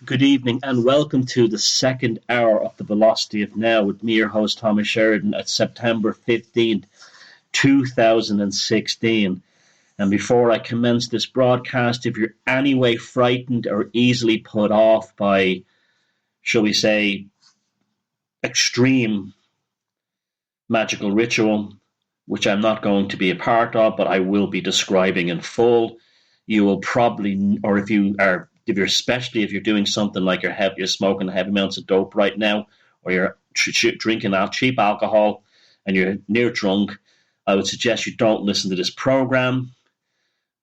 good evening, and welcome to the second hour of The Velocity of Now with me, your host, Thomas Sheridan, at September 15th, 2016. And before I commence this broadcast, if you're anyway frightened or easily put off by, shall we say, extreme magical ritual, which I'm not going to be a part of, but I will be describing in full, you will probably, or especially if you're doing something like you're smoking heavy amounts of dope right now, or you're drinking cheap alcohol and you're near drunk, I would suggest you don't listen to this program.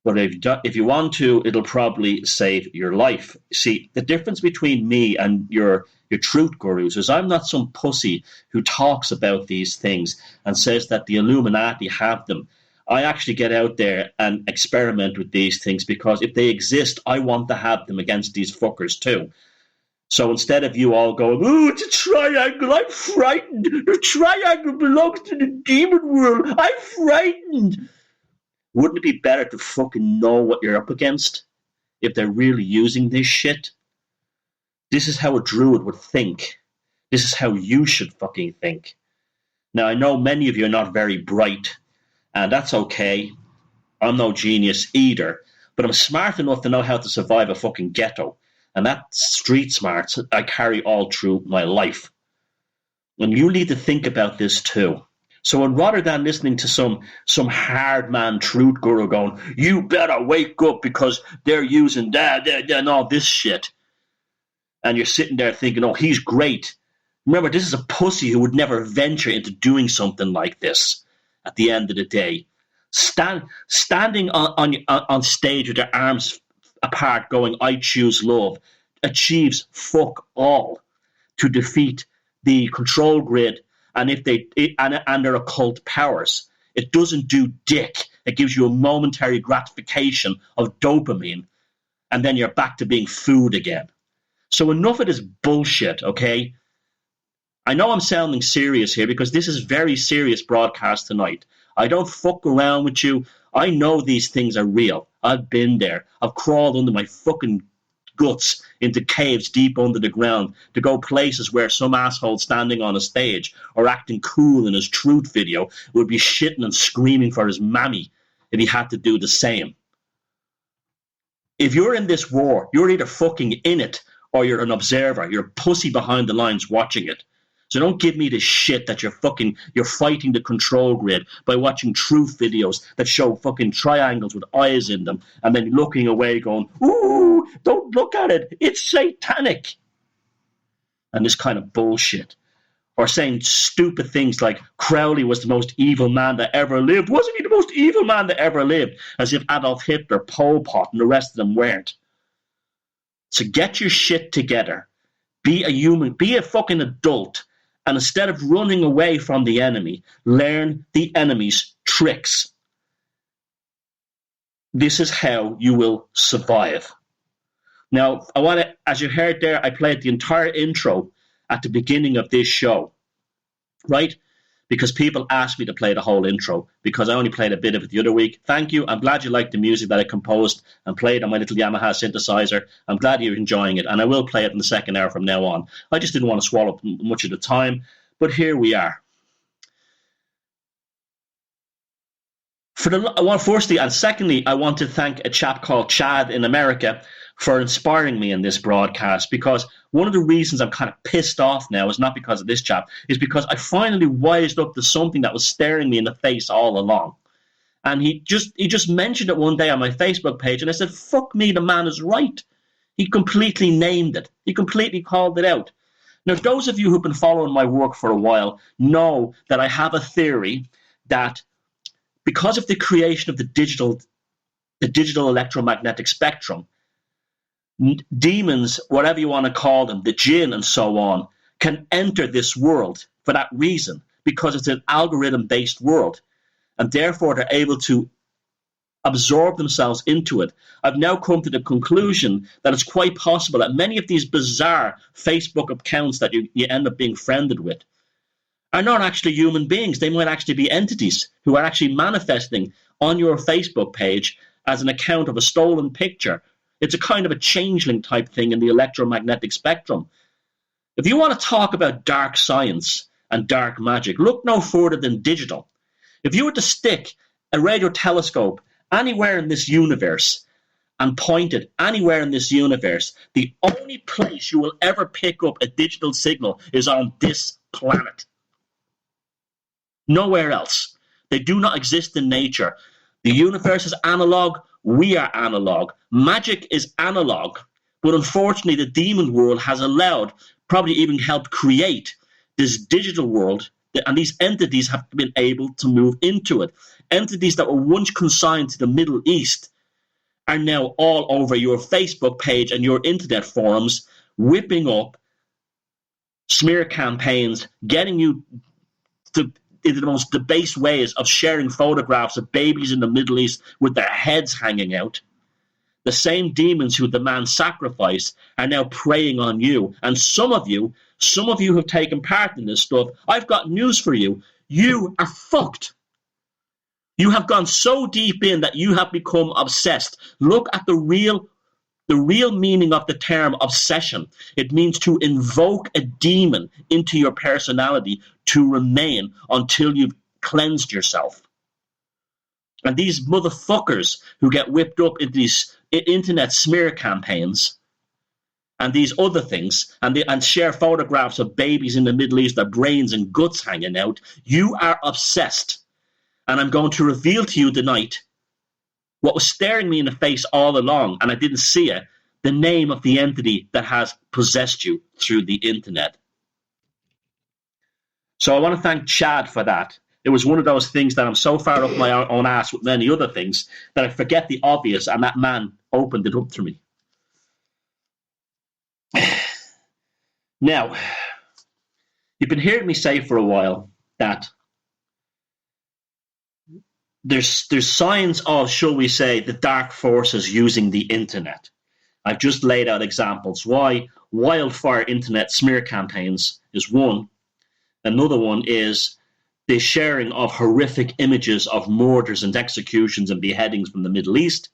But if you want to, it'll probably save your life. See, the difference between me and your truth gurus is I'm not some pussy who talks about these things and says that the Illuminati have them. I actually get out there and experiment with these things because if they exist, I want to have them against these fuckers too. So instead of you all going, "Oh, it's a triangle, I'm frightened. The triangle belongs to the demon world. I'm frightened." Wouldn't it be better to fucking know what you're up against if they're really using this shit? This is how a druid would think. This is how you should fucking think. Now, I know many of you are not very bright, and that's okay. I'm no genius either, but I'm smart enough to know how to survive a fucking ghetto, and that street smarts I carry all through my life. And you need to think about this too. So rather than listening to some hard man truth guru going, "You better wake up because they're using that and all this shit," and you're sitting there thinking, "Oh, he's great." Remember, this is a pussy who would never venture into doing something like this. At the end of the day, standing on stage with their arms apart, going, "I choose love," achieves fuck all to defeat the control grid. And and their occult powers, it doesn't do dick. It gives you a momentary gratification of dopamine, and then you're back to being food again. So enough of this bullshit, okay? I know I'm sounding serious here because this is very serious broadcast tonight. I don't fuck around with you. I know these things are real. I've been there. I've crawled under my fucking guts into caves deep under the ground to go places where some asshole standing on a stage or acting cool in his truth video would be shitting and screaming for his mammy if he had to do the same. If you're in this war, you're either fucking in it or you're an observer. You're a pussy behind the lines watching it. So don't give me this shit that you're fighting the control grid by watching truth videos that show fucking triangles with eyes in them and then looking away going, "Ooh, don't look at it. It's satanic." And this kind of bullshit. Or saying stupid things like Crowley was the most evil man that ever lived. Wasn't he the most evil man that ever lived? As if Adolf Hitler, Pol Pot, and the rest of them weren't. So get your shit together. Be a human. Be a fucking adult. And instead of running away from the enemy, learn the enemy's tricks. This is how you will survive. Now, as you heard there, I played the entire intro at the beginning of this show, right? Because people asked me to play the whole intro because I only played a bit of it the other week. Thank you. I'm glad you liked the music that I composed and played on my little Yamaha synthesizer. I'm glad you're enjoying it, and I will play it in the second hour from now on. I just didn't want to swallow up much of the time, but here we are. Firstly and secondly, I want to thank a chap called Chad in America for inspiring me in this broadcast, because one of the reasons I'm kind of pissed off now is not because of this chap, is because I finally wised up to something that was staring me in the face all along. And he just mentioned it one day on my Facebook page, and I said, fuck me, the man is right. He completely named it. He completely called it out. Now, those of you who've been following my work for a while know that I have a theory that because of the creation of the digital electromagnetic spectrum, demons, whatever you want to call them, the jinn and so on, can enter this world for that reason, because it's an algorithm-based world, and therefore they're able to absorb themselves into it. I've now come to the conclusion that it's quite possible that many of these bizarre Facebook accounts that you end up being friended with are not actually human beings. They might actually be entities who are actually manifesting on your Facebook page as an account of a stolen picture It's a kind of a changeling type thing in the electromagnetic spectrum. If you want to talk about dark science and dark magic, look no further than digital. If you were to stick a radio telescope anywhere in this universe and point it anywhere in this universe, the only place you will ever pick up a digital signal is on this planet. Nowhere else. They do not exist in nature. The universe is analog. We are analog. Magic is analog. But unfortunately, the demon world has allowed, probably even helped create, this digital world, and these entities have been able to move into it. Entities that were once consigned to the Middle East are now all over your Facebook page and your internet forums, whipping up smear campaigns, getting you into the most debased ways of sharing photographs of babies in the Middle East with their heads hanging out. The same demons who demand sacrifice are now preying on you. And some of you have taken part in this stuff. I've got news for you. You are fucked. You have gone so deep in that you have become obsessed. Look at the real meaning of the term obsession. It means to invoke a demon into your personality to remain until you've cleansed yourself. And these motherfuckers who get whipped up into these internet smear campaigns and these other things and share photographs of babies in the Middle East, their brains and guts hanging out, you are obsessed. And I'm going to reveal to you tonight what was staring me in the face all along, and I didn't see it, the name of the entity that has possessed you through the internet. So I want to thank Chad for that. It was one of those things that I'm so far up my own ass with many other things that I forget the obvious, and that man opened it up to me. Now, you've been hearing me say for a while that there's signs of, shall we say, the dark forces using the internet. I've just laid out examples why wildfire internet smear campaigns is one. Another one is the sharing of horrific images of murders and executions and beheadings from the Middle East.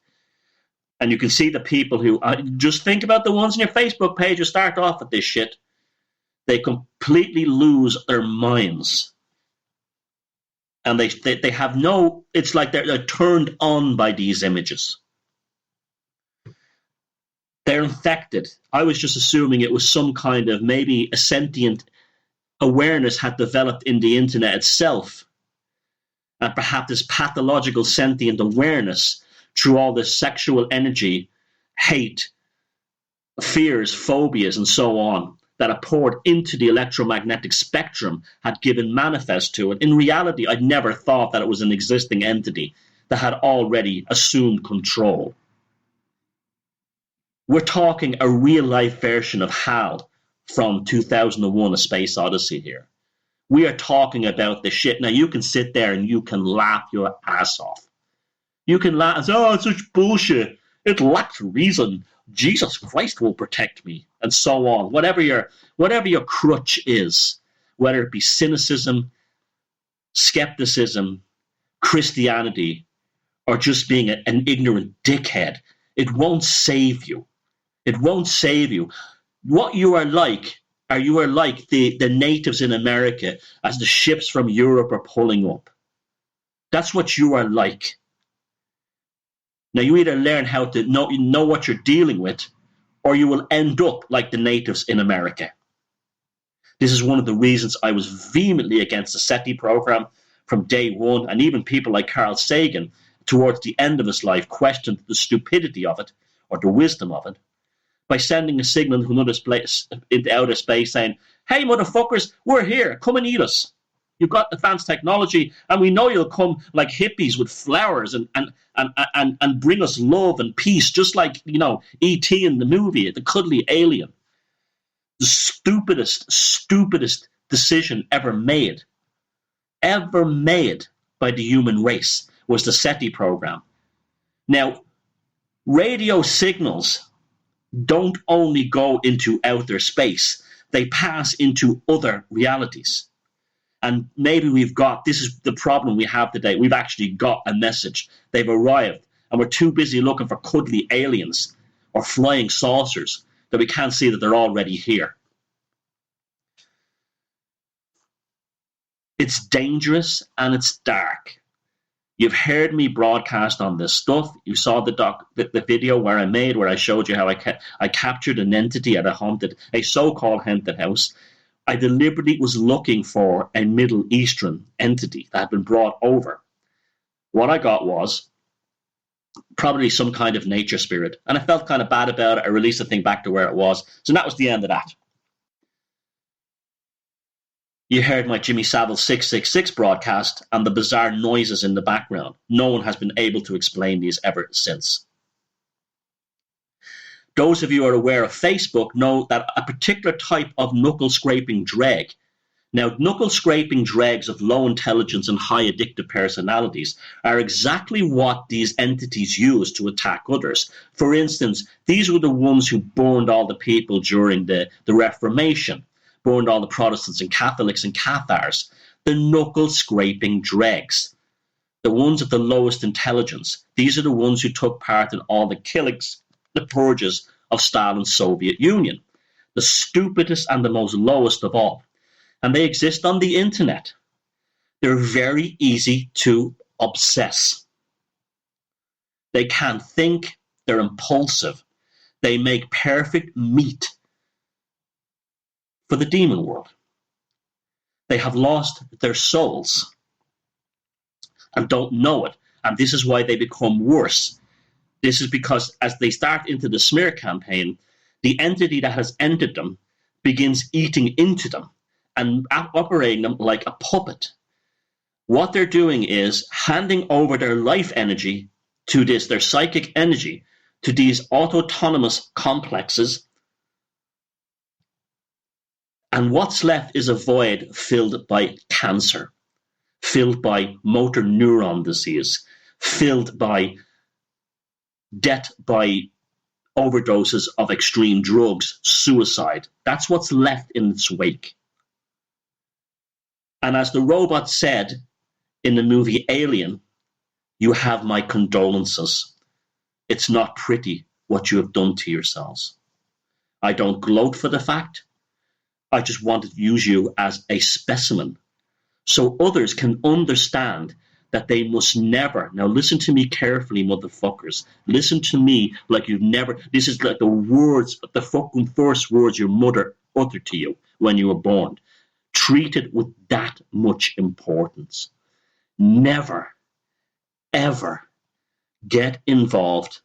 And you can see the people who, just think about the ones on your Facebook page who start off with this shit. They completely lose their minds. And they have no, it's like they're turned on by these images. They're infected. I was just assuming it was some kind of, maybe a sentient awareness had developed in the internet itself. And perhaps this pathological sentient awareness through all this sexual energy, hate, fears, phobias, and so on, that are poured into the electromagnetic spectrum had given manifest to it. In reality, I'd never thought that it was an existing entity that had already assumed control. We're talking a real-life version of HAL from 2001, A Space Odyssey here. We are talking about the shit. Now, you can sit there and you can laugh your ass off. You can laugh and say, oh, it's such bullshit. It lacks reason. Jesus Christ will protect me, and so on. Whatever your crutch is, whether it be cynicism, skepticism, Christianity, or just being an ignorant dickhead, it won't save you. It won't save you. What you are like the natives in America as the ships from Europe are pulling up. That's what you are like. Now, you either learn how to know what you're dealing with, or you will end up like the natives in America. This is one of the reasons I was vehemently against the SETI program from day one, and even people like Carl Sagan, towards the end of his life, questioned the stupidity of it, or the wisdom of it, by sending a signal to another place, into outer space saying, hey, motherfuckers, we're here, come and eat us. You've got advanced technology, and we know you'll come like hippies with flowers and bring us love and peace, just like, E.T. in the movie, the cuddly alien. The stupidest decision ever made by the human race was the SETI program. Now, radio signals don't only go into outer space, they pass into other realities. And maybe this is the problem we have today. We've actually got a message. They've arrived, and we're too busy looking for cuddly aliens or flying saucers that we can't see that they're already here. It's dangerous and it's dark. You've heard me broadcast on this stuff. You saw the video where I showed you how I captured an entity at a so-called haunted house. I deliberately was looking for a Middle Eastern entity that had been brought over. What I got was probably some kind of nature spirit, and I felt kind of bad about it. I released the thing back to where it was. So that was the end of that. You heard my Jimmy Savile 666 broadcast and the bizarre noises in the background. No one has been able to explain these ever since. Those of you who are aware of Facebook know that a particular type of knuckle-scraping dreg. Now, knuckle-scraping dregs of low intelligence and high addictive personalities are exactly what these entities use to attack others. For instance, these were the ones who burned all the people during the Reformation, burned all the Protestants and Catholics and Cathars. The knuckle-scraping dregs, the ones of the lowest intelligence. These are the ones who took part in all the killings, the purges of Stalin's Soviet Union, the stupidest and the most lowest of all. And they exist on the internet. They're very easy to obsess. They can't think. They're impulsive. They make perfect meat for the demon world. They have lost their souls and don't know it. And this is why they become worse. This is because as they start into the smear campaign, the entity that has entered them begins eating into them and operating them like a puppet. What they're doing is handing over their life energy to this, their psychic energy, to these autonomous complexes. And what's left is a void filled by cancer, filled by motor neuron disease, filled by death by overdoses of extreme drugs, suicide. That's what's left in its wake. And as the robot said in the movie Alien, you have my condolences. It's not pretty what you have done to yourselves. I don't gloat for the fact. I just want to use you as a specimen so others can understand that they must never, now listen to me carefully, motherfuckers. Listen to me like you've never, this is like the words, the fucking first words your mother uttered to you when you were born. Treat it with that much importance. Never, ever get involved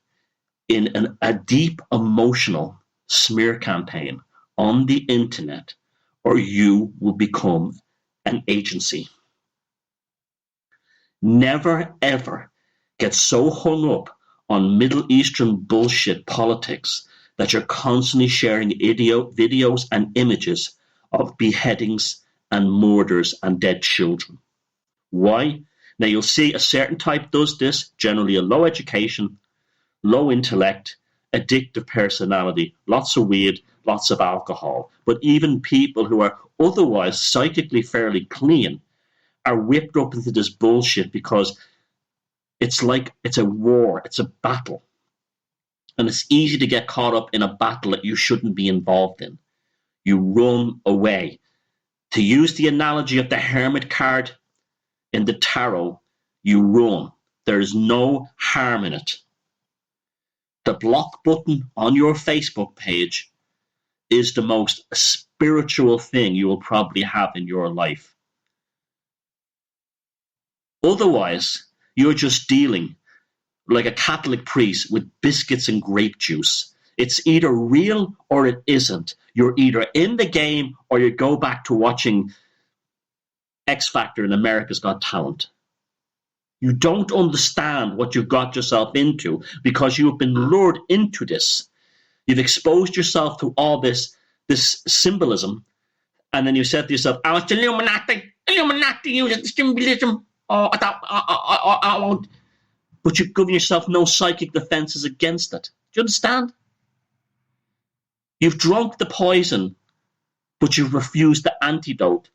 in a deep emotional smear campaign on the internet, or you will become an agency. Never, ever get so hung up on Middle Eastern bullshit politics that you're constantly sharing videos and images of beheadings and murders and dead children. Why? Now you'll see a certain type does this, generally a low education, low intellect, addictive personality, lots of weed, lots of alcohol. But even people who are otherwise psychically fairly clean are whipped up into this bullshit because it's like it's a war, it's a battle. And it's easy to get caught up in a battle that you shouldn't be involved in. You run away. To use the analogy of the hermit card in the tarot, you run. There is no harm in it. The block button on your Facebook page is the most spiritual thing you will probably have in your life. Otherwise, you're just dealing like a Catholic priest with biscuits and grape juice. It's either real or it isn't. You're either in the game or you go back to watching X Factor and America's Got Talent. You don't understand what you got yourself into because you have been lured into this. You've exposed yourself to all this symbolism, and then you said to yourself, "Oh, it's Illuminati uses symbolism. I won't." But you've given yourself no psychic defenses against it. Do you understand? You've drunk the poison, but you've refused the antidote.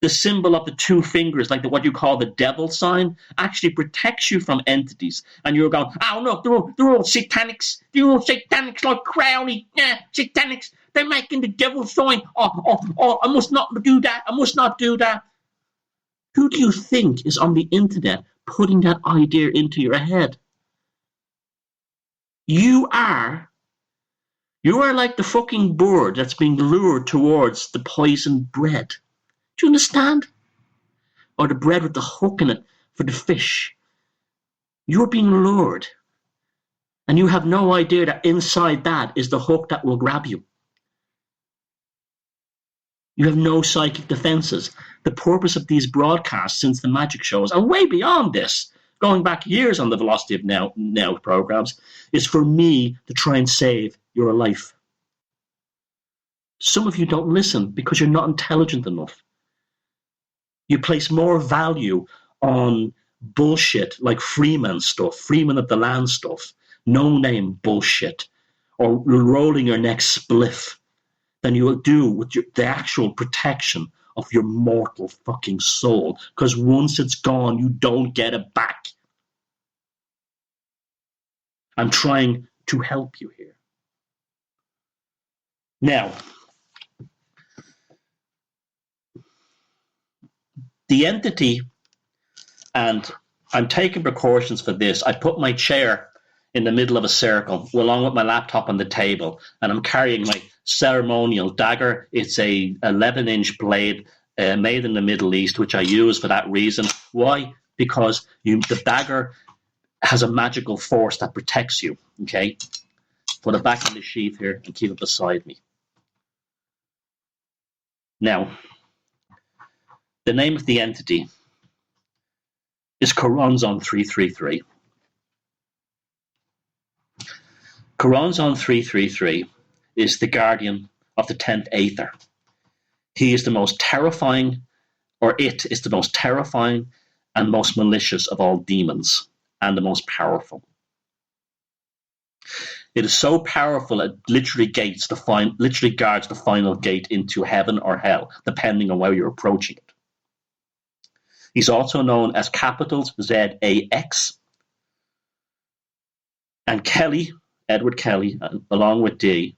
the symbol of the two fingers, like what you call the devil sign, actually protects you from entities. And you're going, oh no, they're all satanics. They're all satanics like Crowley. Yeah, satanics. They're making the devil sign. Oh, I must not do that. I must not do that. Who do you think is on the internet putting that idea into your head? You are like the fucking bird that's being lured towards the poisoned bread. Do you understand? Or the bread with the hook in it for the fish. You're being lured. And you have no idea that inside that is the hook that will grab you. You have no psychic defenses. The purpose of these broadcasts since the magic shows, and way beyond this, going back years on the Velocity of Now programs, is for me to try and save your life. Some of you don't listen because you're not intelligent enough. You place more value on bullshit like Freeman stuff, Freeman of the Land stuff, no-name bullshit, or rolling your next spliff than you will do with the actual protection of your mortal fucking soul. Because once it's gone, you don't get it back. I'm trying to help you here. Now, the entity, and I'm taking precautions for this. I put my chair in the middle of a circle along with my laptop on the table, and I'm carrying my ceremonial dagger. It's a 11-inch blade made in the Middle East, which I use for that reason. Why? Because the dagger has a magical force that protects you. Okay? Put it back in the sheath here and keep it beside me. Now, the name of the entity is CHORONZON 333. CHORONZON 333 is the guardian of the 10th Aether. He is the most terrifying, or it is the most terrifying and most malicious of all demons, and the most powerful. It is so powerful it literally guards the final gate into heaven or hell, depending on where you're approaching it. He's also known as capitals ZAX. And Kelly, Edward Kelly, along with Dee,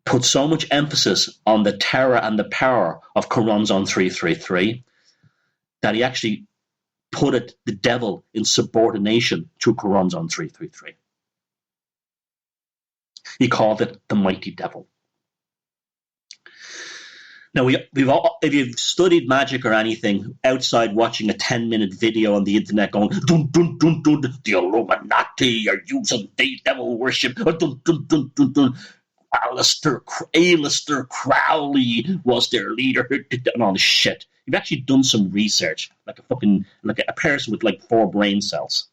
put so much emphasis on the terror and the power of CHORONZON 333 that he actually put the devil in subordination to CHORONZON 333. He called it the mighty devil. Now, if you've studied magic or anything outside watching a 10-minute video on the internet going, dun, dun, dun, dun, the Illuminati are using the devil worship, dun, dun, dun, dun, dun. Aleister Crowley was their leader, and all this shit. You've actually done some research, like a person with like 4 brain cells.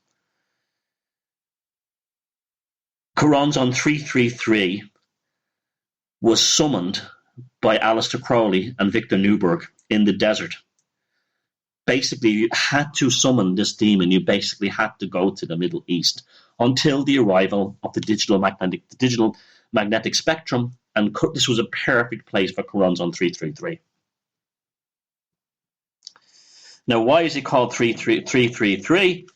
CHORONZON 333 was summoned by Aleister Crowley and Victor Newberg in the desert. Basically, you had to summon this demon. You basically had to go to the Middle East until the arrival of the digital magnetic spectrum, and this was a perfect place for CHORONZON 333. Now, why is he called 333?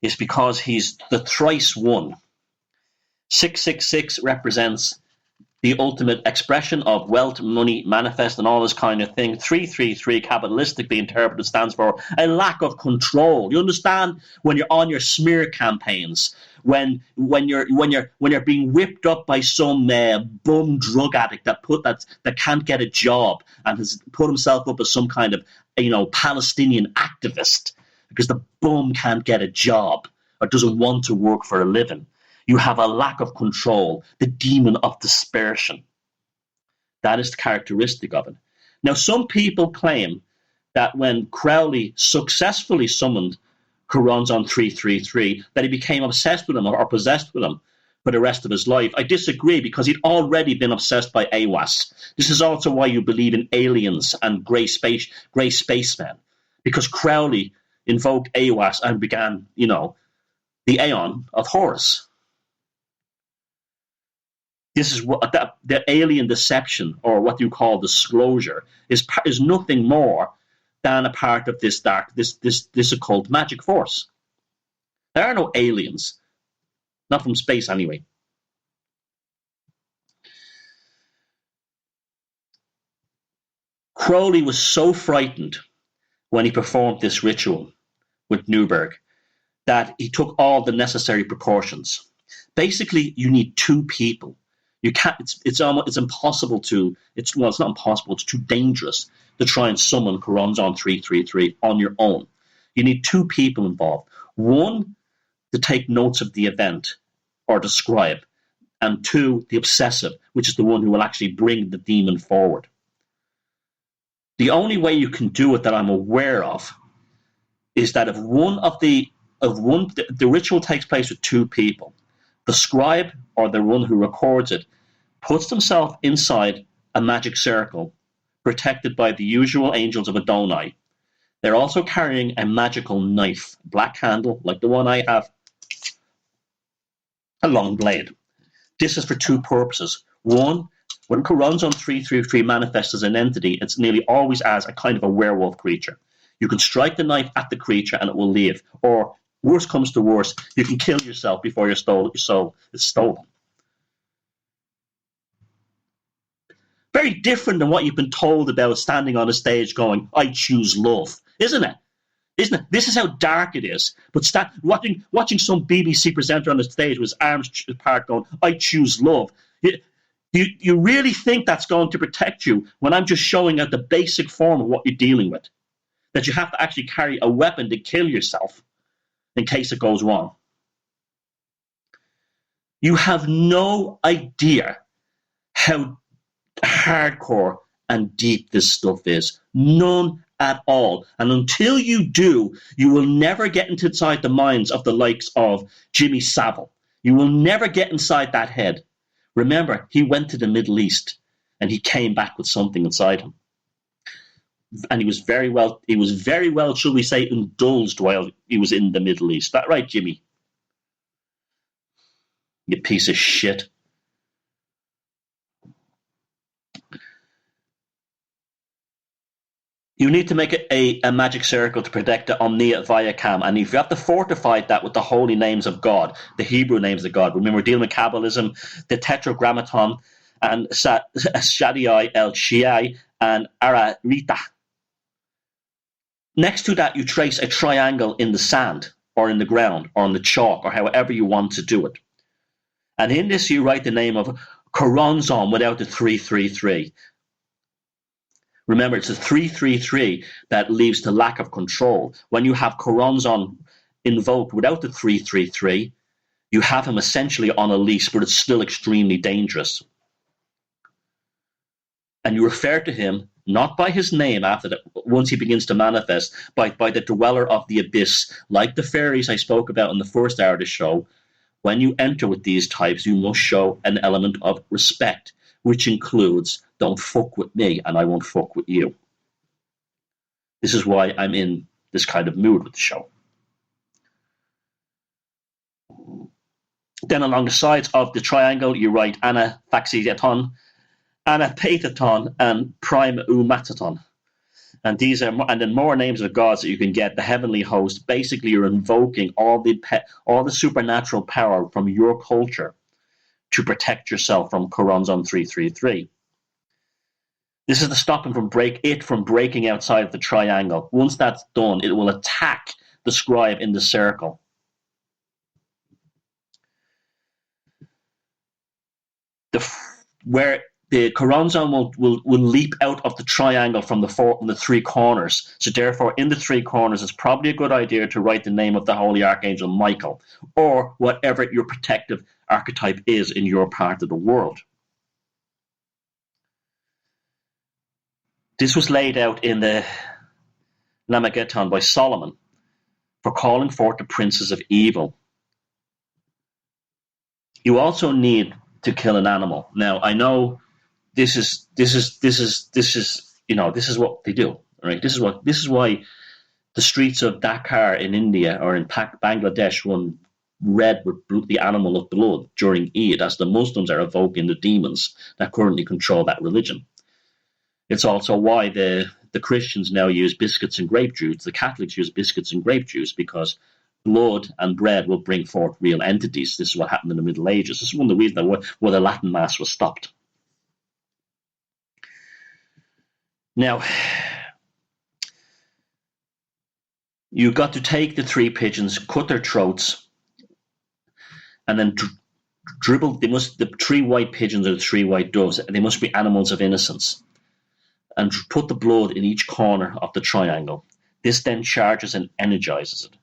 It's because he's the thrice one. 666 represents the ultimate expression of wealth, money, manifest, and all this kind of thing. 333, capitalistically interpreted, stands for a lack of control. You understand? When you're on your smear campaigns, when you're being whipped up by some bum drug addict that can't get a job and has put himself up as some kind of Palestinian activist because the bum can't get a job or doesn't want to work for a living. You have a lack of control, the demon of dispersion. That is the characteristic of it. Now, some people claim that when Crowley successfully summoned CHORONZON 333, that he became obsessed with him or possessed with him for the rest of his life. I disagree, because he'd already been obsessed by AWAS. This is also why you believe in aliens and grey spacemen, because Crowley invoked AWAS and began, the Aeon of Horus. This is what the alien deception, or what you call disclosure, is nothing more than a part of this this occult magic force. There are no aliens, not from space anyway. Crowley was so frightened when he performed this ritual with Newberg that he took all the necessary precautions. Basically, you need two people. You can't. It's impossible to. It's not impossible. It's too dangerous to try and summon CHORONZON 333 on your own. You need two people involved. One to take notes of the event or describe, and two, the obsessive, which is the one who will actually bring the demon forward. The only way you can do it that I'm aware of is that if the ritual takes place with two people, the scribe, or the one who records it, puts themselves inside a magic circle protected by the usual angels of Adonai. They're also carrying a magical knife, black handle, like the one I have, a long blade. This is for two purposes. One, when CHORONZON 333 manifests as an entity, it's nearly always as a kind of a werewolf creature. You can strike the knife at the creature and it will leave. Or, worst comes to worst, you can kill yourself before your soul is stolen. Very different than what you've been told about standing on a stage going, I choose love, isn't it? Isn't it? This is how dark it is. But watching some BBC presenter on the stage with his arms apart going, I choose love. You really think that's going to protect you when I'm just showing out the basic form of what you're dealing with? That you have to actually carry a weapon to kill yourself in case it goes wrong. You have no idea how hardcore and deep this stuff is. None at all. And until you do, you will never get inside the minds of the likes of Jimmy Savile. You will never get inside that head. Remember, he went to the Middle East and he came back with something inside him. And he was very well, shall we say, indulged while he was in the Middle East. That right, Jimmy? You piece of shit. You need to make a magic circle to protect the Omnia Viacam, and if you have to fortify that with the holy names of God, the Hebrew names of God. Remember, we're dealing with Kabbalism, the Tetragrammaton, and Shaddai El Shiai, and Ararita. Next to that, you trace a triangle in the sand, or in the ground, or on the chalk, or however you want to do it. And in this, you write the name of CHORONZON without the 333. Remember, it's the 333 that leads to lack of control. When you have CHORONZON invoked without the 333, you have him essentially on a leash, but it's still extremely dangerous. And you refer to him not by his name after that, once he begins to manifest, by the dweller of the abyss, like the fairies I spoke about in the first hour of the show. When you enter with these types, you must show an element of respect, which includes, don't fuck with me and I won't fuck with you. This is why I'm in this kind of mood with the show. Then along the sides of the triangle, you write Anaphaxiaton, Anapathaton, and Prime Umataton. And these are, and then more names of gods that you can get, the heavenly host. Basically, you're invoking all the supernatural power from your culture to protect yourself from CHORONZON 333. This is to stop him from breaking outside of the triangle. Once that's done, it will attack the scribe in the circle. Where the CHORONZON will leap out of the triangle from the three corners. So therefore, in the three corners, it's probably a good idea to write the name of the Holy Archangel Michael, or whatever your protective archetype is in your part of the world. This was laid out in the Lamaghetton by Solomon for calling forth the princes of evil. You also need to kill an animal. Now, I know this is what they do, right? This is why the streets of Dhaka in India or in Bangladesh run red with the animal of blood during Eid, as the Muslims are evoking the demons that currently control that religion. It's also why the Christians now use biscuits and grape juice. The Catholics use biscuits and grape juice, because blood and bread will bring forth real entities. This is what happened in the Middle Ages. This is one of the reasons why the Latin Mass was stopped. Now, you've got to take the three pigeons, cut their throats, and then dribble. The three white pigeons or the three white doves, they must be animals of innocence, and put the blood in each corner of the triangle. This then charges and energizes it.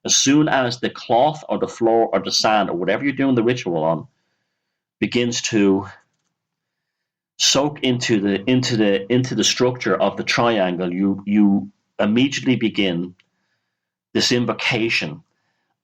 As soon as the cloth or the floor or the sand or whatever you're doing the ritual on begins to soak into the structure of the triangle, you immediately begin this invocation,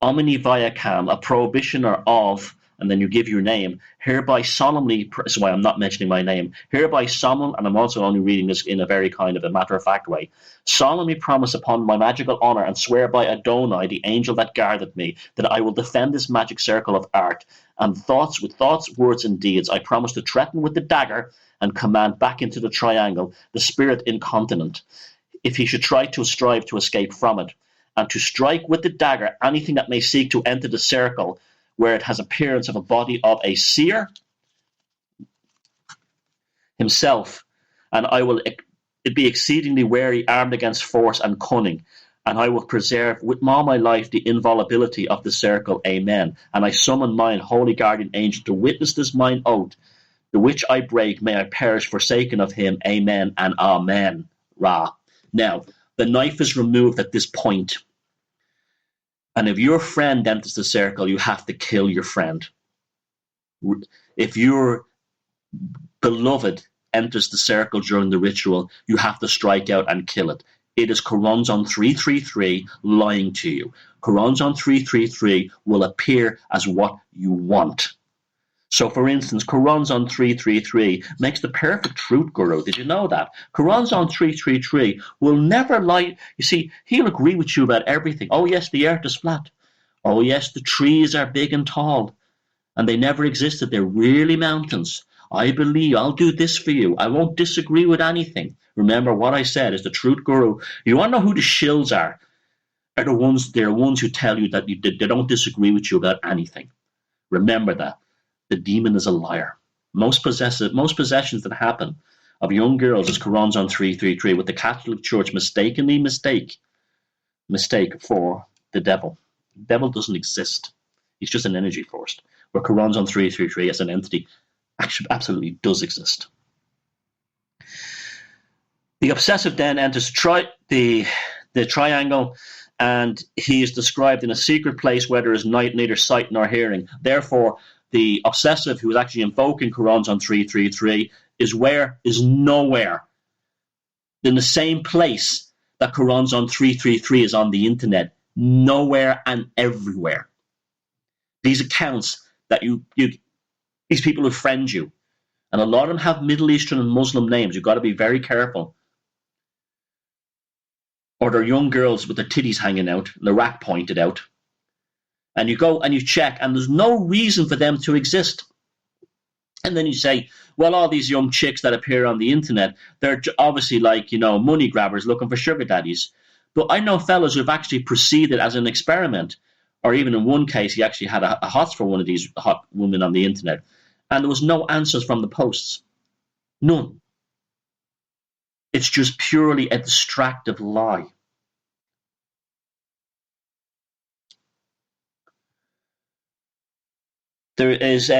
Omni Viacam, a prohibitioner of, and then you give your name, hereby solemnly, this is why I'm not mentioning my name, hereby solemn, and I'm also only reading this in a very kind of a matter-of-fact way, solemnly promise upon my magical honor and swear by Adonai, the angel that guarded me, that I will defend this magic circle of art, and with thoughts, words, and deeds, I promise to threaten with the dagger and command back into the triangle the spirit incontinent, if he should try to strive to escape from it, and to strike with the dagger anything that may seek to enter the circle where it has appearance of a body of a seer himself, and I will be exceedingly wary, armed against force and cunning, and I will preserve with all my life the inviolability of the circle. Amen. And I summon mine holy guardian angel to witness this mine oath, the which I break, may I perish forsaken of him. Amen and amen. Ra. Now, the knife is removed at this point. And if your friend enters the circle, you have to kill your friend. If your beloved enters the circle during the ritual, you have to strike out and kill it. It is CHORONZON 333 lying to you. CHORONZON 333 will appear as what you want. So, for instance, CHORONZON 333 makes the perfect truth guru. Did you know that? CHORONZON 333 will never lie. You see, he'll agree with you about everything. Oh, yes, the earth is flat. Oh, yes, the trees are big and tall. And they never existed. They're really mountains. I believe I'll do this for you. I won't disagree with anything. Remember, what I said is the truth guru. You want to know who the shills are? They're the ones who tell you that they don't disagree with you about anything. Remember that. The demon is a liar. Most possessions that happen of young girls is CHORONZON 333, with the Catholic Church mistakenly mistake for the devil. The devil doesn't exist. He's just an energy force. Where CHORONZON 333 as an entity actually absolutely does exist. The obsessive then enters the triangle, and he is described in a secret place where there is neither sight nor hearing. Therefore, the obsessive, who is actually invoking CHORONZON 333, is nowhere in the same place that CHORONZON 333 is on the internet. Nowhere and everywhere. These accounts that these people who friend you, and a lot of them have Middle Eastern and Muslim names. You've got to be very careful. Or they're young girls with their titties hanging out, and the rack pointed out. And you go and you check, and there's no reason for them to exist. And then you say, well, all these young chicks that appear on the internet, they're obviously like, money grabbers looking for sugar daddies. But I know fellas who've actually proceeded as an experiment, or even in one case, he actually had a hots for one of these hot women on the internet, and there was no answers from the posts. None. It's just purely a distractive lie. There is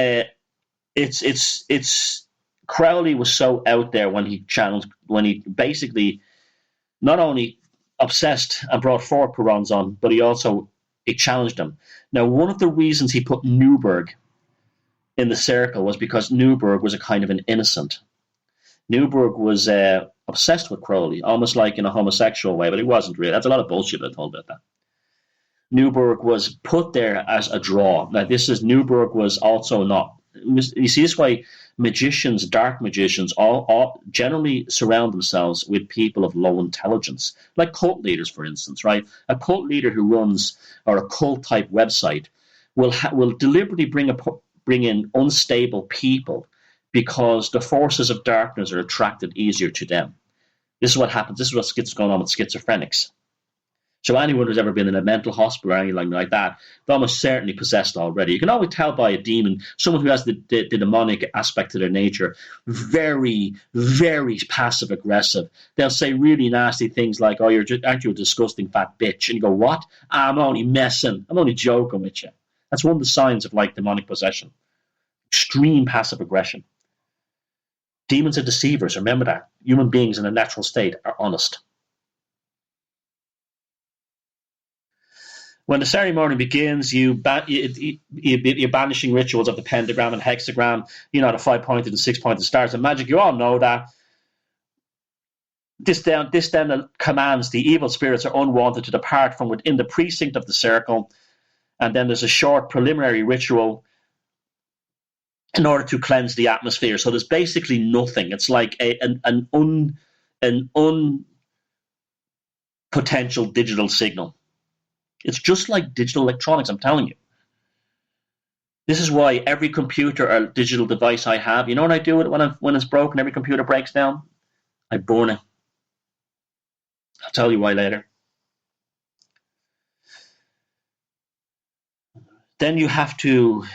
it's Crowley was so out there when he basically not only obsessed and brought forth CHORONZON, but he challenged him. Now, one of the reasons he put Newberg in the circle was because Newberg was a kind of an innocent. Newberg was obsessed with Crowley, almost like in a homosexual way, but he wasn't really. That's a lot of bullshit I told about that. Newberg was put there as a draw. Now, Newberg was also not. You see, this way, magicians, dark magicians, all generally surround themselves with people of low intelligence, like cult leaders, for instance, right? A cult leader who runs, or a cult type website, will deliberately bring in unstable people because the forces of darkness are attracted easier to them. This is what happens. This is what's going on with schizophrenics. So anyone who's ever been in a mental hospital or anything like that, they're almost certainly possessed already. You can always tell by a demon, someone who has the demonic aspect of their nature, very, very passive aggressive. They'll say really nasty things like, "Oh, aren't you a disgusting fat bitch?" And you go, "What? I'm only messing. I'm only joking with you." That's one of the signs of like demonic possession. Extreme passive aggression. Demons are deceivers. Remember that. Human beings in a natural state are honest. When the ceremony begins, you're banishing rituals of the pentagram and hexagram, the 5-pointed and 6-pointed stars of magic. You all know that. This then commands the evil spirits are unwanted to depart from within the precinct of the circle. And then there's a short preliminary ritual in order to cleanse the atmosphere. So there's basically nothing. It's like an unpotential digital signal. It's just like digital electronics, I'm telling you. This is why every computer or digital device I have, you know what I do when it's broken, every computer breaks down? I burn it. I'll tell you why later. Then you have to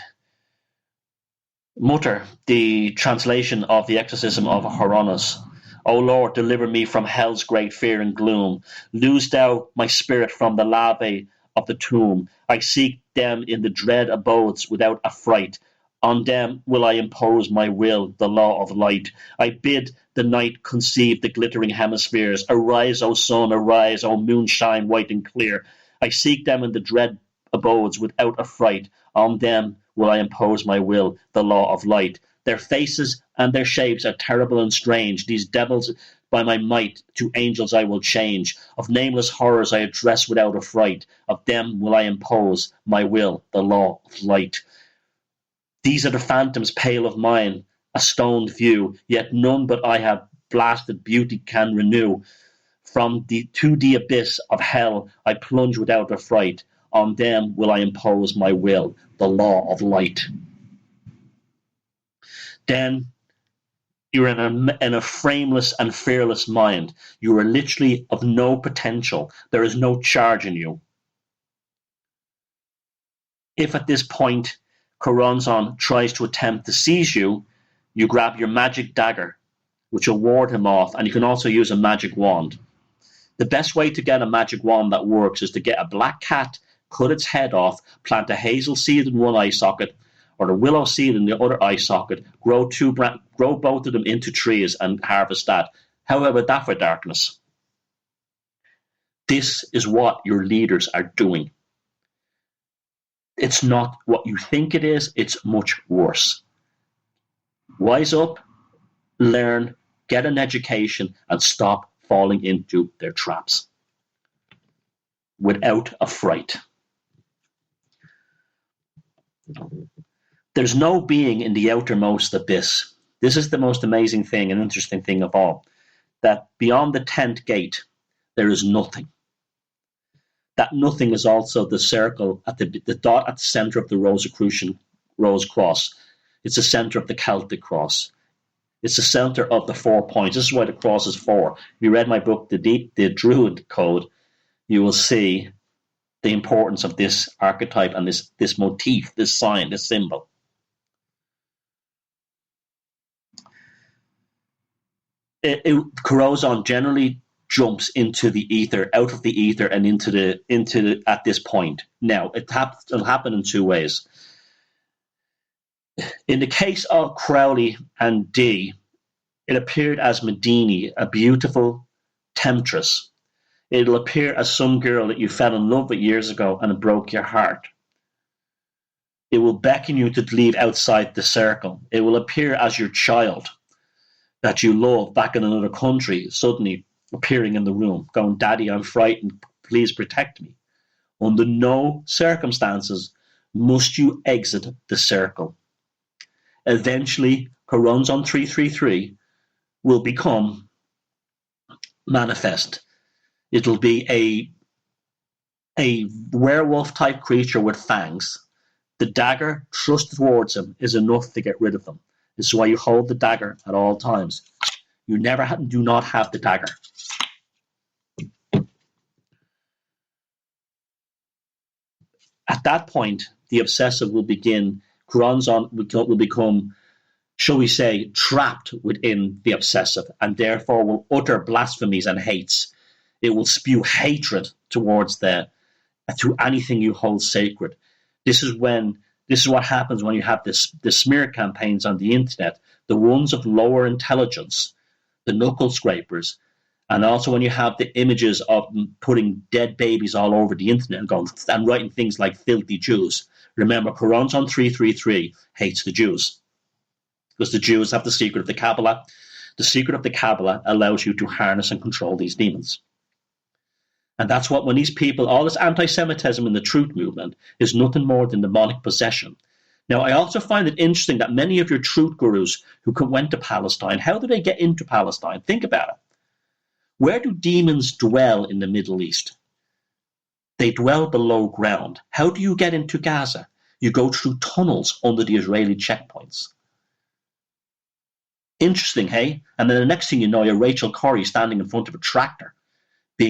mutter the translation of the exorcism of Horonos. O Lord, deliver me from hell's great fear and gloom. Lose thou my spirit from the larvae of the tomb. I seek them in the dread abodes without affright. On them will I impose my will, the law of light. I bid the night conceive the glittering hemispheres. Arise, O sun, arise, O moon, shine white and clear. I seek them in the dread abodes without affright. On them will I impose my will, the law of light. Their faces and their shapes are terrible and strange. These devils by my might to angels I will change. Of nameless horrors I address without affright. Of them will I impose my will, the law of light. These are the phantoms pale of mine, a stoned view, yet none but I have blasted beauty can renew. To the abyss of hell I plunge without affright. On them will I impose my will, the law of light. Then you're in a frameless and fearless mind. You are literally of no potential. There is no charge in you. If at this point CHORONZON tries to attempt to seize you, you grab your magic dagger, which will ward him off, and you can also use a magic wand. The best way to get a magic wand that works is to get a black cat, cut its head off, plant a hazel seed in one eye socket, or the willow seed in the other eye socket, grow both of them into trees and harvest that. However, that for darkness. This is what your leaders are doing. It's not what you think it is, it's much worse. Wise up, learn, get an education, and stop falling into their traps. Without affright. There's no being in the outermost abyss. This is the most amazing thing and interesting thing of all. That beyond the 10th gate, there is nothing. That nothing is also the circle at the dot at the center of the Rosicrucian Rose Cross. It's the center of the Celtic cross. It's the center of the 4 points. This is why the cross is 4. If you read my book, the Druid Code, you will see the importance of this archetype and this motif, this sign, this symbol. CHORONZON generally jumps into the ether, out of the ether, and into at this point. Now, it'll happen in 2 ways. In the case of Crowley and Dee, it appeared as Medini, a beautiful temptress. It'll appear as some girl that you fell in love with years ago and it broke your heart. It will beckon you to leave outside the circle. It will appear as your child that you love back in another country, suddenly appearing in the room, going, "Daddy, I'm frightened, please protect me." Under no circumstances must you exit the circle. Eventually, CHORONZON 333 will become manifest. It'll be a werewolf-type creature with fangs The dagger thrust towards him is enough to get rid of them. This is why you hold the dagger at all times. You do not have the dagger. At that point, the obsessive will begin. CHORONZON will become, shall we say, trapped within the obsessive, and therefore will utter blasphemies and hates. It will spew hatred to anything you hold sacred. This is what happens when you have the smear campaigns on the internet, the ones of lower intelligence, the knuckle scrapers, and also when you have the images of putting dead babies all over the internet and writing things like filthy Jews. Remember, CHORONZON 333 hates the Jews because the Jews have the secret of the Kabbalah. The secret of the Kabbalah allows you to harness and control these demons. And that's what, when these people, all this anti-Semitism in the truth movement is nothing more than demonic possession. Now, I also find it interesting that many of your truth gurus who went to Palestine, how do they get into Palestine? Think about it. Where do demons dwell in the Middle East? They dwell below ground. How do you get into Gaza? You go through tunnels under the Israeli checkpoints. Interesting, hey? And then the next thing you know, you're Rachel Corrie standing in front of a tractor,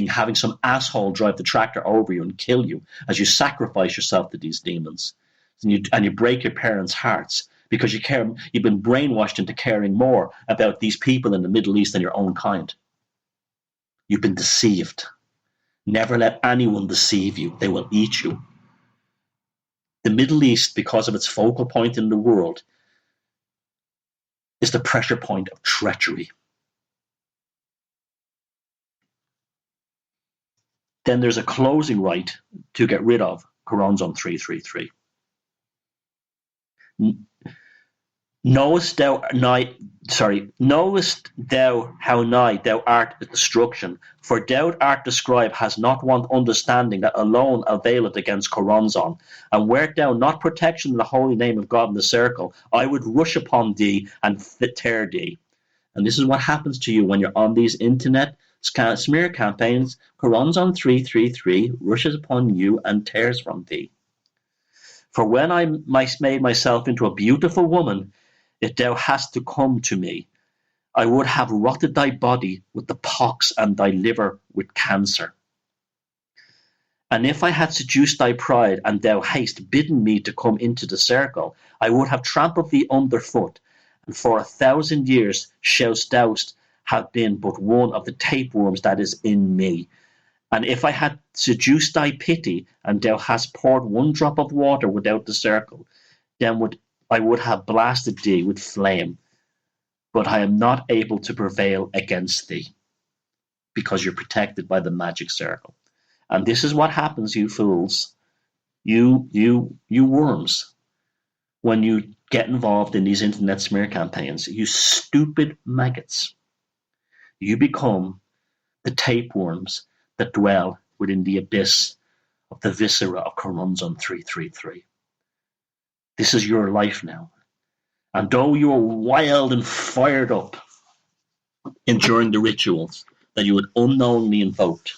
having some asshole drive the tractor over you and kill you as you sacrifice yourself to these demons. And you break your parents' hearts because you've been brainwashed into caring more about these people in the Middle East than your own kind. You've been deceived. Never let anyone deceive you. They will eat you. The Middle East, because of its focal point in the world, is the pressure point of treachery. Then there's a closing right to get rid of CHORONZON 333. Knowest thou how nigh thou art destruction? For doubt art described has not one understanding that alone availeth against CHORONZON. And wert thou not protection in the holy name of God in the circle, I would rush upon thee and tear thee. And this is what happens to you when you're on these internet smear campaigns. CHORONZON 333 rushes upon you and tears from thee. For when I made myself into a beautiful woman, if thou hast to come to me, I would have rotted thy body with the pox and thy liver with cancer. And if I had seduced thy pride, and thou hast bidden me to come into the circle, I would have trampled thee underfoot, and for 1,000 years shouldst thou have been but one of the tapeworms that is in me. And if I had seduced thy pity, and thou hast poured one drop of water without the circle, then I would have blasted thee with flame. But I am not able to prevail against thee, because you're protected by the magic circle. And this is what happens, you fools, you worms, when you get involved in these internet smear campaigns. You stupid maggots. You become the tapeworms that dwell within the abyss of the viscera of CHORONZON 333. This is your life now. And though you are wild and fired up during the rituals that you had unknowingly invoked,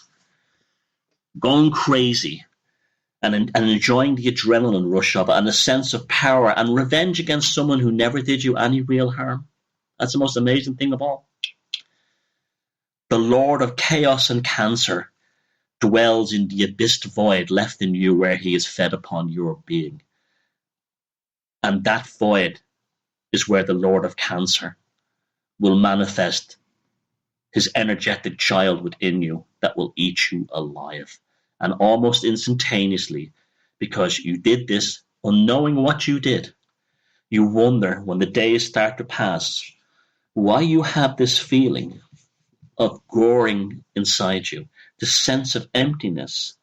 going crazy and enjoying the adrenaline rush of it and a sense of power and revenge against someone who never did you any real harm, that's the most amazing thing of all. The Lord of Chaos and Cancer dwells in the abyssed void left in you where he is fed upon your being. And that void is where the Lord of Cancer will manifest his energetic child within you that will eat you alive. And almost instantaneously, because you did this unknowing what you did, you wonder when the days start to pass why you have this feeling of goring inside you, this sense of emptiness.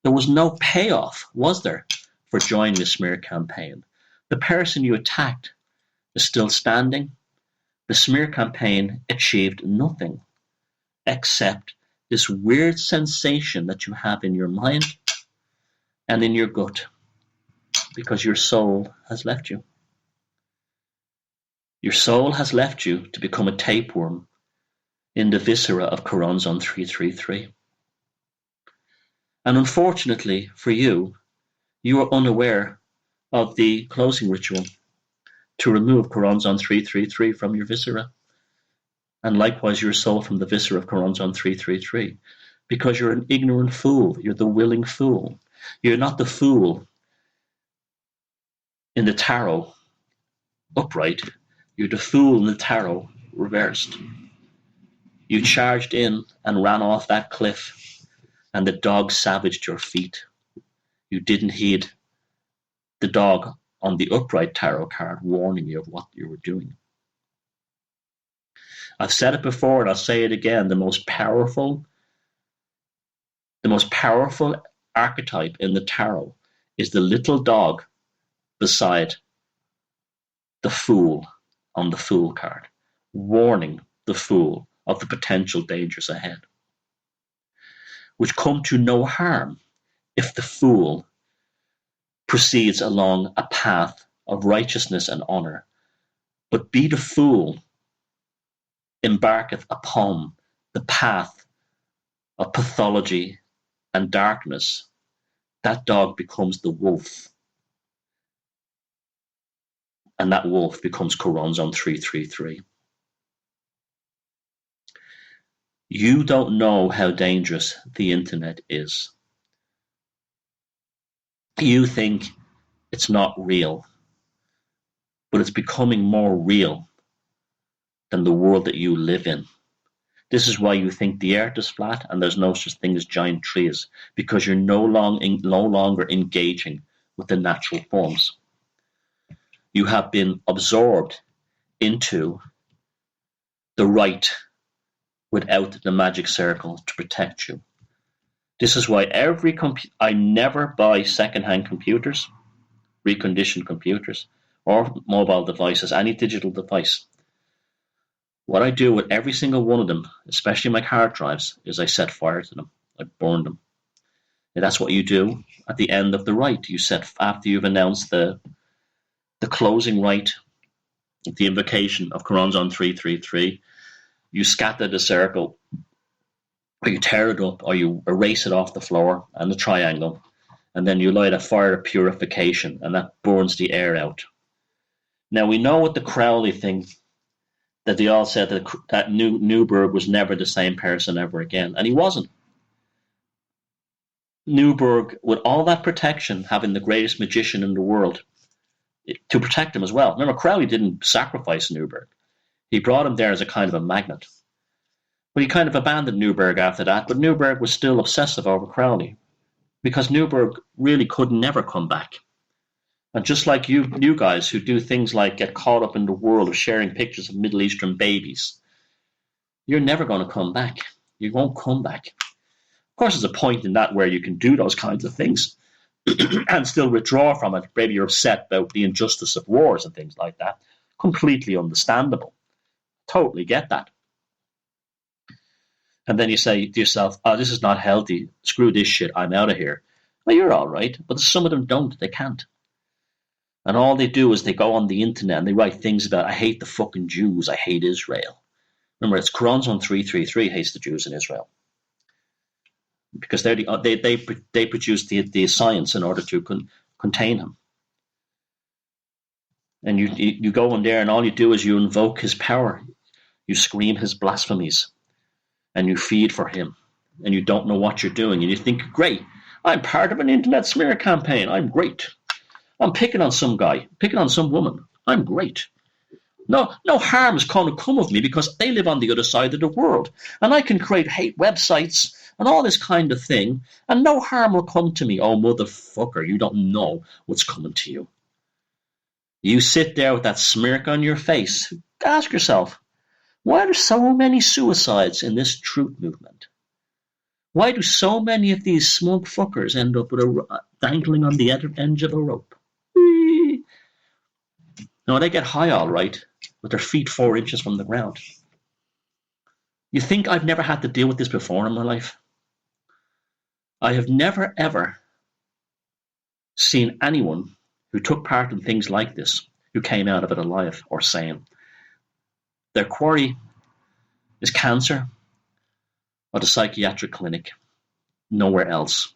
There was no payoff, was there, for joining the smear campaign? The person you attacked is still standing. The smear campaign achieved nothing except this weird sensation that you have in your mind and in your gut, because your soul has left you. Your soul has left you to become a tapeworm in the viscera of CHORONZON 333. And unfortunately for you, you are unaware of the closing ritual to remove CHORONZON 333 from your viscera, and likewise your soul from the viscera of CHORONZON 333, because you're an ignorant fool. You're the willing fool. You're not the fool in the tarot upright. You're the fool in the tarot reversed. You charged in and ran off that cliff, and the dog savaged your feet. You didn't heed the dog on the upright tarot card warning you of what you were doing. I've said it before and I'll say it again. The most powerful archetype in the tarot is the little dog beside the fool on the fool card, warning the fool of the potential dangers ahead, which come to no harm if the fool proceeds along a path of righteousness and honor. But be the fool embarketh upon the path of pathology and darkness, that dog becomes the wolf. And that wolf becomes CHORONZON 333. You don't know how dangerous the internet is. You think it's not real, but it's becoming more real than the world that you live in. This is why you think the earth is flat and there's no such thing as giant trees, because you're no longer engaging with the natural forms. You have been absorbed into the right without the magic circle to protect you. This is why I never buy second-hand computers, reconditioned computers, or mobile devices, any digital device. What I do with every single one of them, especially my hard drives, is I set fire to them. I burn them. And that's what you do at the end of the rite. You set, after you've announced the closing rite, the invocation of CHORONZON 333, you scatter the circle, or you tear it up, or you erase it off the floor and the triangle, and then you light a fire of purification, and that burns the air out. Now we know with the Crowley thing that they all said that Newberg was never the same person ever again, and he wasn't. Newberg, with all that protection, having the greatest magician in the world to protect him as well. Remember, Crowley didn't sacrifice Newberg. He brought him there as a kind of a magnet. But he kind of abandoned Newberg after that, but Newberg was still obsessive over Crowley, because Newberg really could never come back. And just like you guys who do things like get caught up in the world of sharing pictures of Middle Eastern babies, you're never going to come back. You won't come back. Of course, there's a point in that where you can do those kinds of things and still withdraw from it. Maybe you're upset about the injustice of wars and things like that. Completely understandable. Totally get that. And then you say to yourself, oh, this is not healthy. Screw this shit. I'm out of here. Well, you're all right. But some of them don't. They can't. And all they do is they go on the internet and they write things about, I hate the fucking Jews. I hate Israel. Remember, it's CHORONZON 333 hates the Jews in Israel. Because they produce the science in order to contain him. And you go in there and all you do is you invoke his power. You scream his blasphemies. And you feed for him. And you don't know what you're doing. And you think, great, I'm part of an internet smear campaign. I'm great. I'm picking on some guy, picking on some woman. I'm great. No harm is going to come of me because they live on the other side of the world. And I can create hate websites and all this kind of thing. And no harm will come to me. Oh, motherfucker, you don't know what's coming to you. You sit there with that smirk on your face. Ask yourself, why are there so many suicides in this truth movement? Why do so many of these smug fuckers end up with dangling on the edge of a rope? No, they get high all right, with their feet 4 inches from the ground. You think I've never had to deal with this before in my life? I have never, ever seen anyone who took part in things like this who came out of it alive or sane. Their quarry is cancer or the psychiatric clinic, nowhere else.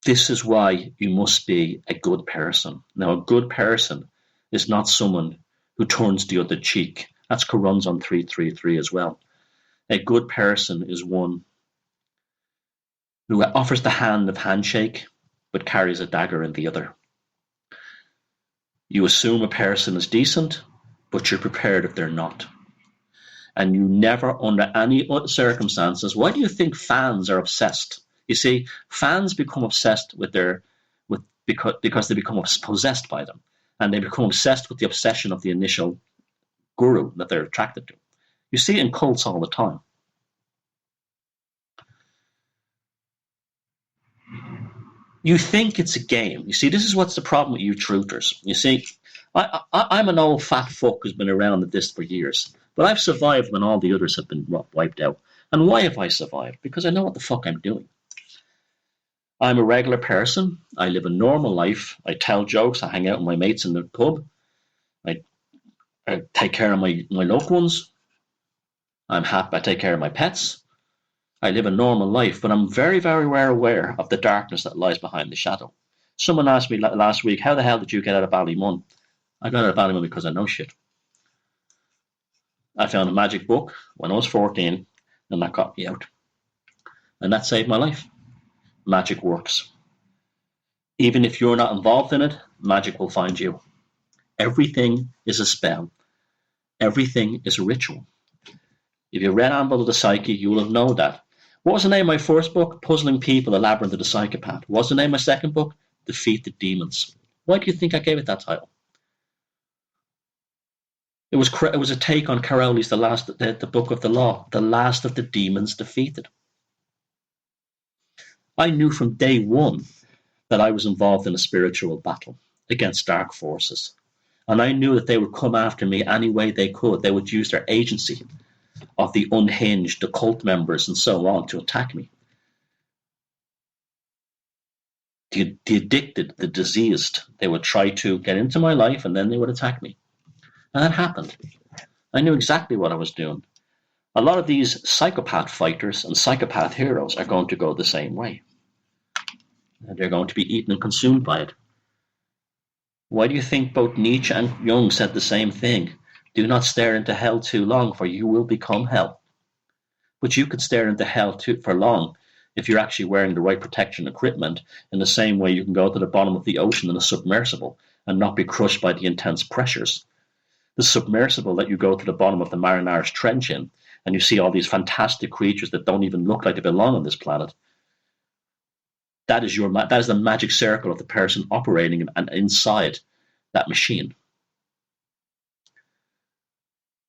This is why you must be a good person. Now, a good person is not someone who turns the other cheek. That's CHORONZON 333 as well. A good person is one who offers the hand of handshake but carries a dagger in the other. You assume a person is decent, but you're prepared if they're not. And you never, under any circumstances, why do you think fans are obsessed? You see, fans become obsessed because they become possessed by them, and they become obsessed with the obsession of the initial guru that they're attracted to. You see it in cults all the time. You think it's a game. You see, this is what's the problem with you truthers. You see, I'm an old fat fuck who's been around at this for years, but I've survived when all the others have been wiped out. And why have I survived? Because I know what the fuck I'm doing. I'm a regular person. I live a normal life. I tell jokes. I hang out with my mates in the pub. I take care of my loved ones. I'm happy. I take care of my pets. I live a normal life, but I'm very, very well aware of the darkness that lies behind the shadow. Someone asked me last week, how the hell did you get out of Ballymun? I got out of Ballymun because I know shit. I found a magic book when I was 14, and that got me out. And that saved my life. Magic works. Even if you're not involved in it, magic will find you. Everything is a spell. Everything is a ritual. If you read Anvil of the Psyche, you will have known that. What was the name of my first book? Puzzling People, A Labyrinth of the Psychopath. What was the name of my second book? Defeat the Demons. Why do you think I gave it that title? It was a take on Crowley's the Book of the Law, The Last of the Demons Defeated. I knew from day one that I was involved in a spiritual battle against dark forces. And I knew that they would come after me any way they could. They would use their agency of the unhinged, the cult members, and so on to attack me. The addicted, the diseased, they would try to get into my life and then they would attack me. And that happened. I knew exactly what I was doing. A lot of these psychopath fighters and psychopath heroes are going to go the same way. And they're going to be eaten and consumed by it. Why do you think both Nietzsche and Jung said the same thing? Do not stare into hell too long, for you will become hell. But you could stare into hell for long if you're actually wearing the right protection equipment, in the same way you can go to the bottom of the ocean in a submersible and not be crushed by the intense pressures. The submersible that you go to the bottom of the Marianas Trench in, and you see all these fantastic creatures that don't even look like they belong on this planet. That is the magic circle of the person operating and inside that machine.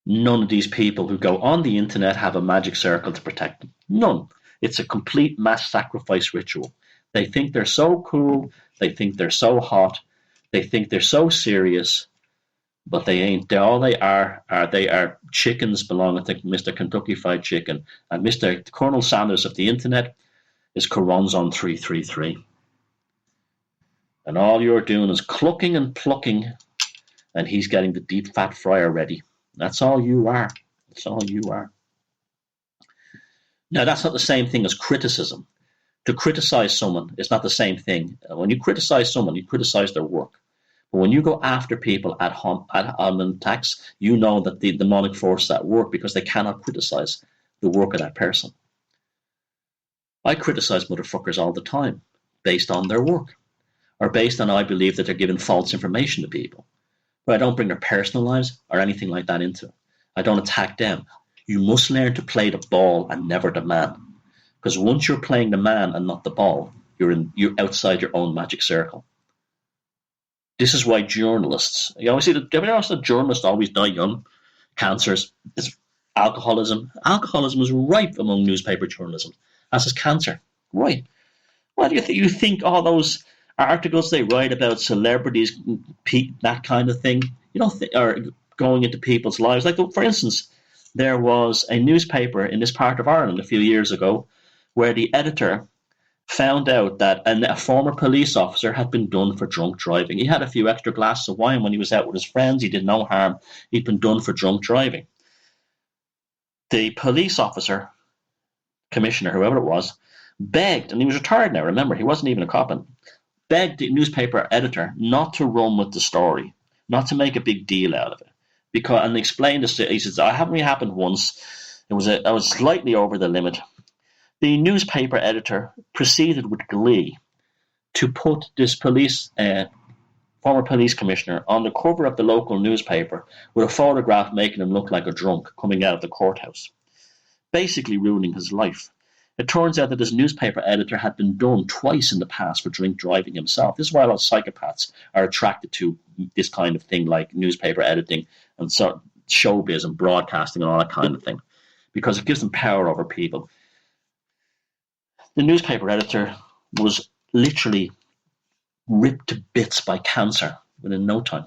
None of these people who go on the internet have a magic circle to protect them. None. It's a complete mass sacrifice ritual. They think they're so cool. They think they're so hot. They think they're so serious. But they ain't. All they are chickens belonging to Mr. Kentucky Fried Chicken. And Mr. Colonel Sanders of the internet is CHORONZON 333. And all you're doing is clucking and plucking, and he's getting the deep fat fryer ready. That's all you are. That's all you are. Now, that's not the same thing as criticism. To criticize someone is not the same thing. When you criticize someone, you criticize their work. But when you go after people at attacks, you know that the demonic force is at work because they cannot criticize the work of that person. I criticize motherfuckers all the time based on their work or based on I believe that they're giving false information to people. But I don't bring their personal lives or anything like that into it. I don't attack them. You must learn to play the ball and never the man. Because once you're playing the man and not the ball, you're outside your own magic circle. This is why journalists, you always see that journalists always die young. Cancers, alcoholism. Alcoholism is rife among newspaper journalism, as is cancer. Right. What do you think? You think all those articles they write about celebrities, that kind of thing, you don't think are going into people's lives? Like, for instance, there was a newspaper in this part of Ireland a few years ago where the editor found out that a former police officer had been done for drunk driving. He had a few extra glasses of wine when he was out with his friends. He did no harm. He'd been done for drunk driving. The police officer, commissioner, whoever it was begged, and he was retired now, remember, he wasn't even a cop, and begged the newspaper editor not to run with the story, not to make a big deal out of it. And explained this to, he says, "I haven't really happened once. I was slightly over the limit." The newspaper editor proceeded with glee to put this former police commissioner on the cover of the local newspaper with a photograph making him look like a drunk coming out of the courthouse, basically ruining his life. It turns out that this newspaper editor had been done twice in the past for drink driving himself. This is why a lot of psychopaths are attracted to this kind of thing, like newspaper editing and showbiz and broadcasting and all that kind of thing, because it gives them power over people. The newspaper editor was literally ripped to bits by cancer within no time.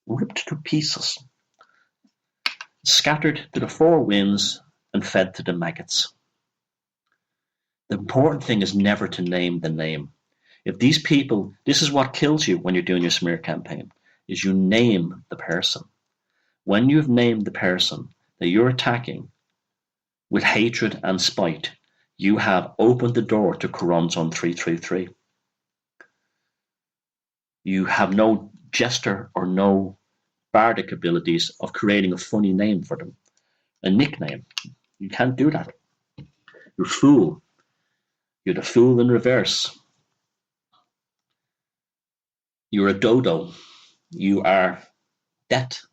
Ripped to pieces. Scattered to the four winds and fed to the maggots. The important thing is never to name the name. If these people, this is what kills you when you're doing your smear campaign, is you name the person. When you've named the person that you're attacking with hatred and spite, you have opened the door to CHORONZON 333. You have no jester or no bardic abilities of creating a funny name for them, a nickname. You can't do that. You're a fool. You're the fool in reverse. You're a dodo. You are death.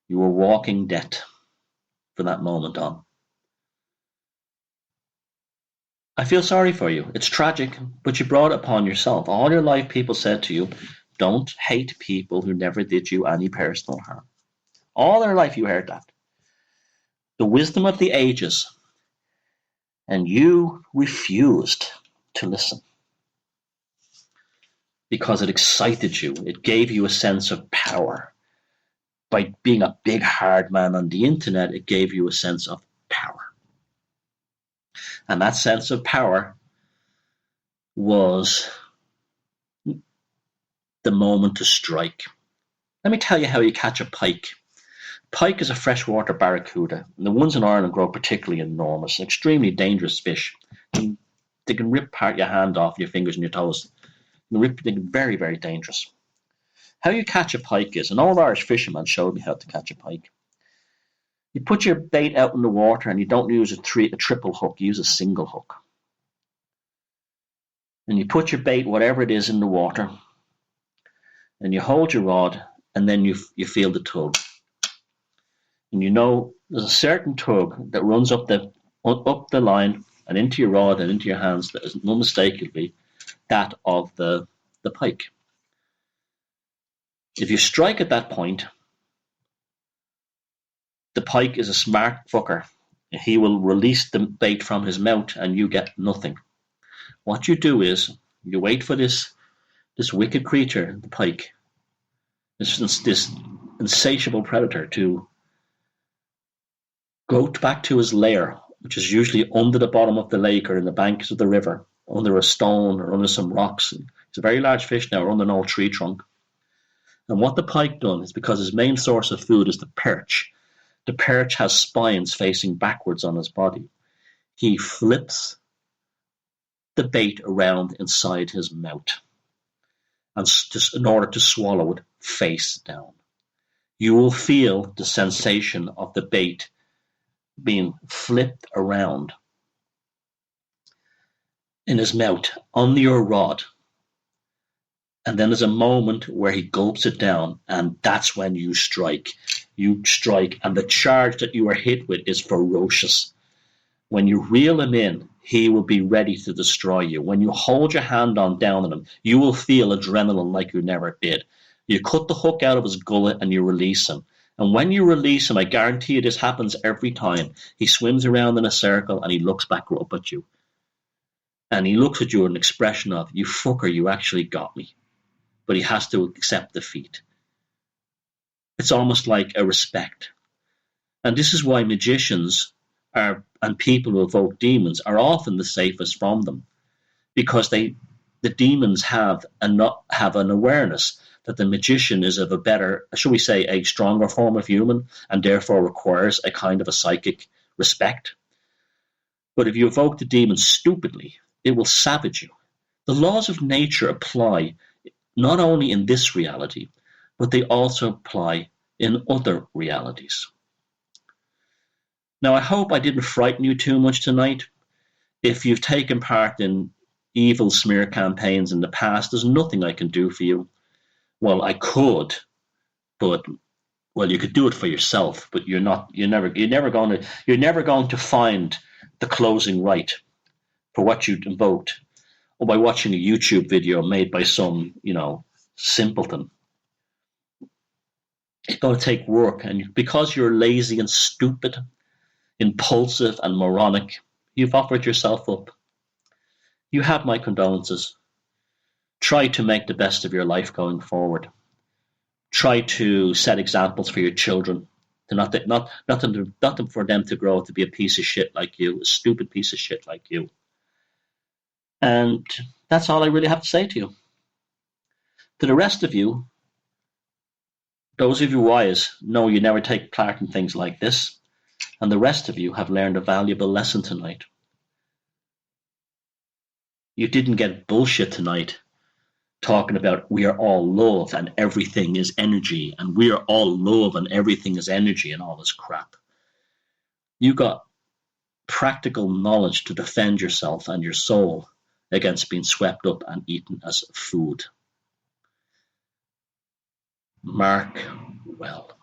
You are walking death from that moment on. I feel sorry for you. It's tragic, but you brought it upon yourself. All your life people said to you, don't hate people who never did you any personal harm. All their life you heard that. The wisdom of the ages. And you refused to listen. Because it excited you. It gave you a sense of power. By being a big hard man on the internet, it gave you a sense of power. And that sense of power was the moment to strike. Let me tell you how you catch a pike. Pike is a freshwater barracuda, and the ones in Ireland grow particularly enormous, extremely dangerous fish. They can rip part your hand off, your fingers and your toes. They're very, very dangerous. How you catch a pike is, an old Irish fisherman showed me how to catch a pike. You put your bait out in the water and you don't use a triple hook, you use a single hook. And you put your bait, whatever it is, in the water, and you hold your rod, and then you feel the tug. And you know there's a certain tug that runs up the line and into your rod and into your hands that is unmistakably that of the pike. If you strike at that point, the pike is a smart fucker. He will release the bait from his mouth and you get nothing. What you do is you wait for this wicked creature, the pike, this insatiable predator, to go back to his lair, which is usually under the bottom of the lake or in the banks of the river, under a stone or under some rocks. It's a very large fish now, or under an old tree trunk. And what the pike does is, because his main source of food is the perch has spines facing backwards on his body. He flips the bait around inside his mouth, and just in order to swallow it face down. You will feel the sensation of the bait being flipped around in his mouth on your rod. And then there's a moment where he gulps it down, and that's when you strike. You strike, and the charge that you are hit with is ferocious. When you reel him in, he will be ready to destroy you. When you hold your hand down on him, you will feel adrenaline like you never did. You cut the hook out of his gullet and you release him. And when you release him, I guarantee you this happens every time, he swims around in a circle and he looks back up at you. And he looks at you with an expression of, you fucker, you actually got me. But he has to accept defeat. It's almost like a respect. And this is why magicians and people who evoke demons are often the safest from them. Because the demons have an awareness that the magician is of a better, shall we say, a stronger form of human, and therefore requires a kind of a psychic respect. But if you evoke the demon stupidly, it will savage you. The laws of nature apply not only in this reality, but they also apply in other realities. Now, I hope I didn't frighten you too much tonight. If you've taken part in evil smear campaigns in the past, there's nothing I can do for you. Well, I could, but you could do it for yourself, but you're never going to find the closing right for what you invoked, or by watching a YouTube video made by some, simpleton. It's going to take work, and because you're lazy and stupid, impulsive and moronic, you've offered yourself up. You have my condolences. Try to make the best of your life going forward. Try to set examples for your children, not for them to grow up to be a piece of shit like you, a stupid piece of shit like you. And that's all I really have to say to you. To the rest of you, those of you wise know you never take part in things like this, and the rest of you have learned a valuable lesson tonight. You didn't get bullshit tonight talking about we are all love and everything is energy, and we are all love and everything is energy and all this crap. You got practical knowledge to defend yourself and your soul against being swept up and eaten as food. Mark well.